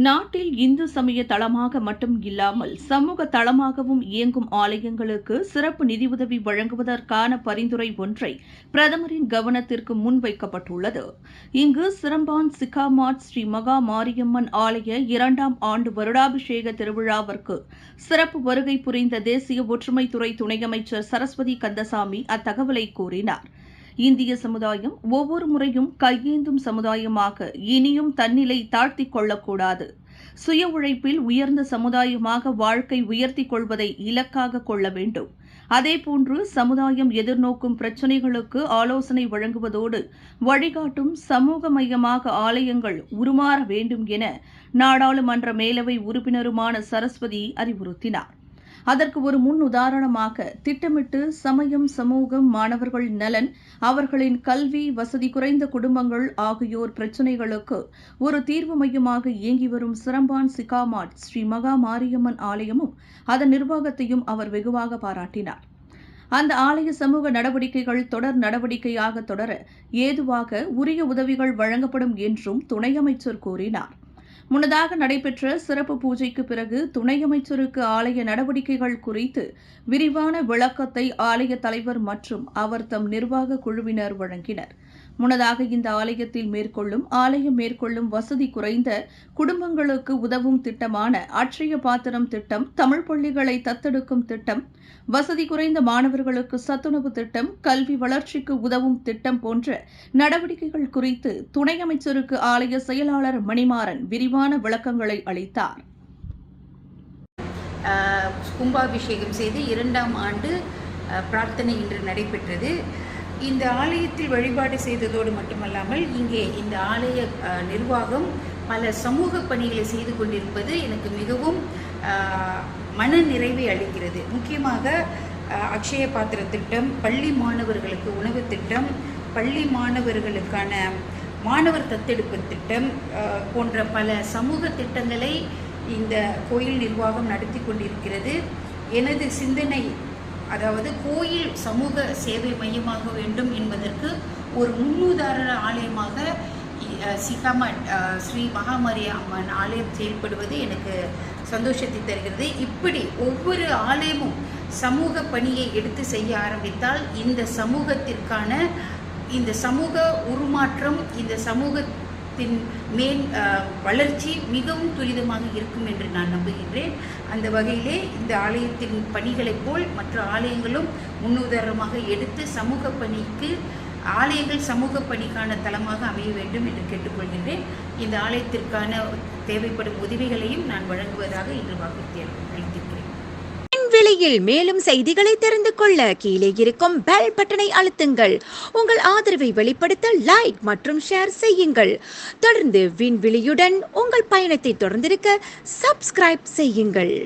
நாட்டில் இந்து சமய தளமாக மட்டும் இல்லாமல் சமூக தளமாகவும் இயங்கும் ஆலயங்களுக்கு சிறப்பு நிதியுதவி வழங்குவதற்கான பரிந்துரை ஒன்றை பிரதமரின் கவனத்திற்கு முன்வைக்கப்பட்டுள்ளது. இங்கு சிரம்பான் சிக்காமாட் ஸ்ரீ மகா மாரியம்மன் ஆலய 2ஆம் ஆண்டு வருடாபிஷேக திருவிழாவிற்கு சிறப்பு வருகை புரிந்த தேசிய ஒற்றுமைத்துறை துணை அமைச்சர் சரஸ்வதி கந்தசாமி அத்தகவலை கூறினார். இந்திய சமுதாயம் ஒவ்வொரு முறையும் கையேந்தும் சமுதாயமாக இனியும் தன்னிலை தாழ்த்திக் கொள்ளக்கூடாது. சுய உழைப்பில் உயர்ந்த சமுதாயமாக வாழ்க்கை உயர்த்திக் கொள்வதை இலக்காக கொள்ள வேண்டும். அதேபோன்று சமுதாயம் எதிர்நோக்கும் பிரச்சினைகளுக்கு ஆலோசனை வழங்குவதோடு வழிகாட்டும் சமூக மையமாக ஆலயங்கள் உருமாற வேண்டும் என நாடாளுமன்ற மேலவை உறுப்பினருமான சரஸ்வதி அறிவுறுத்தினார். அதற்கு ஒரு முன் உதாரணமாக திட்டமிட்டு சமயம், சமூகம், மாணவர்கள் நலன், அவர்களின் கல்வி, வசதி குறைந்த குடும்பங்கள் ஆகியோர் பிரச்சினைகளுக்கு ஒரு தீர்வு மையமாக இயங்கி வரும் சிரம்பான் சிக்காமாட் ஸ்ரீ மகா மாரியம்மன் ஆலயமும் அதன் நிர்வாகத்தையும் அவர் வெகுவாக பாராட்டினார். அந்த ஆலய சமூக நடவடிக்கைகள் தொடர் நடவடிக்கையாக தொடர ஏதுவாக உரிய உதவிகள் வழங்கப்படும் என்றும் துணை அமைச்சர் கூறினார். முன்னதாக நடைபெற்ற சிறப்பு பூஜைக்கு பிறகு துணை அமைச்சருக்கு ஆலய நடவடிக்கைகள் குறித்து விரிவான விளக்கத்தை ஆலய தலைவர் மற்றும் அவர் தம் நிர்வாக குழுவினர் வழங்கினர். முன்னதாக இந்த ஆலயம் மேற்கொள்ளும் வசதி குறைந்த குடும்பங்களுக்கு உதவும் திட்டமான அட்சய பாத்திரம் திட்டம், தமிழ் பள்ளிகளை தத்தெடுக்கும் திட்டம், வசதி குறைந்த மாணவர்களுக்கு சத்துணவு திட்டம், கல்வி வளர்ச்சிக்கு உதவும் திட்டம் போன்ற நடவடிக்கைகள் குறித்து துணை அமைச்சருக்கு ஆலய செயலாளர் மணிமாறன் விரிவான விளக்கங்களை அளித்தார். கும்பாபிஷேகம் செய்து 2ஆம் ஆண்டு பிரார்த்தனை இன்று நடைபெற்றது. இந்த ஆலயத்தில் வழிபாடு செய்ததோடு மட்டுமல்லாமல் இங்கே இந்த ஆலய நிர்வாகம் பல சமூக பணிகளை செய்து கொண்டிருப்பது எனக்கு மிகவும் மன நிறைவை அளிக்கிறது. முக்கியமாக அக்ஷய பாத்திர திட்டம், பள்ளி மாணவர்களுக்கு உணவு திட்டம், பள்ளி மாணவர்களுக்கான மாணவர் தத்தெடுப்பு திட்டம் போன்ற பல சமூக திட்டங்களை இந்த கோயில் நிர்வாகம் நடத்தி கொண்டிருக்கிறது. எனது சிந்தனை, அதாவது கோயில் சமூக சேவை மையமாக வேண்டும் என்பதற்கு ஒரு முன்னுதாரண ஆலயமாக சிக்காமாட் ஸ்ரீ மகாமாரிய அம்மன் ஆலயம் செயல்படுவது எனக்கு சந்தோஷத்தை தருகிறது. இப்படி ஒவ்வொரு ஆலயமும் சமூக பணியை எடுத்து செய்ய ஆரம்பித்தால் இந்த சமூகத்திற்கான இந்த சமூக உருமாற்றம், இந்த சமூகத்தின் வளர்ச்சி மிகவும் துரிதமாக இருக்கும் என்று நான் நம்புகின்றேன். அந்த வகையிலே இந்த ஆலயத்தின் பணிகளைப் போல் மற்ற ஆலயங்களும் முன்னுதாரணமாக எடுத்து சமூக பணிக்கு ஆலயங்கள் சமூக பணிக்கான தளமாக அமைய வேண்டும் என்று கேட்டுக்கொள்கின்றேன். இந்த ஆலயத்திற்கான தேவைப்படும் உதவிகளையும் நான் வழங்குவதாக இன்று வாக்குறுதி அளித்திருக்கிறேன். விலையில் மேலும் செய்திகளை தெரிந்து கொள்ள கீழே இருக்கும் பெல் பட்டனை அழுத்துங்கள். உங்கள் ஆதரவை வெளிப்படுத்த லைக் மற்றும் ஷேர் செய்யுங்கள். தொடர்ந்து விண்வெளியுடன் உங்கள் பயணத்தை தொடர்ந்திருக்க சப்ஸ்கிரைப் செய்யுங்கள்.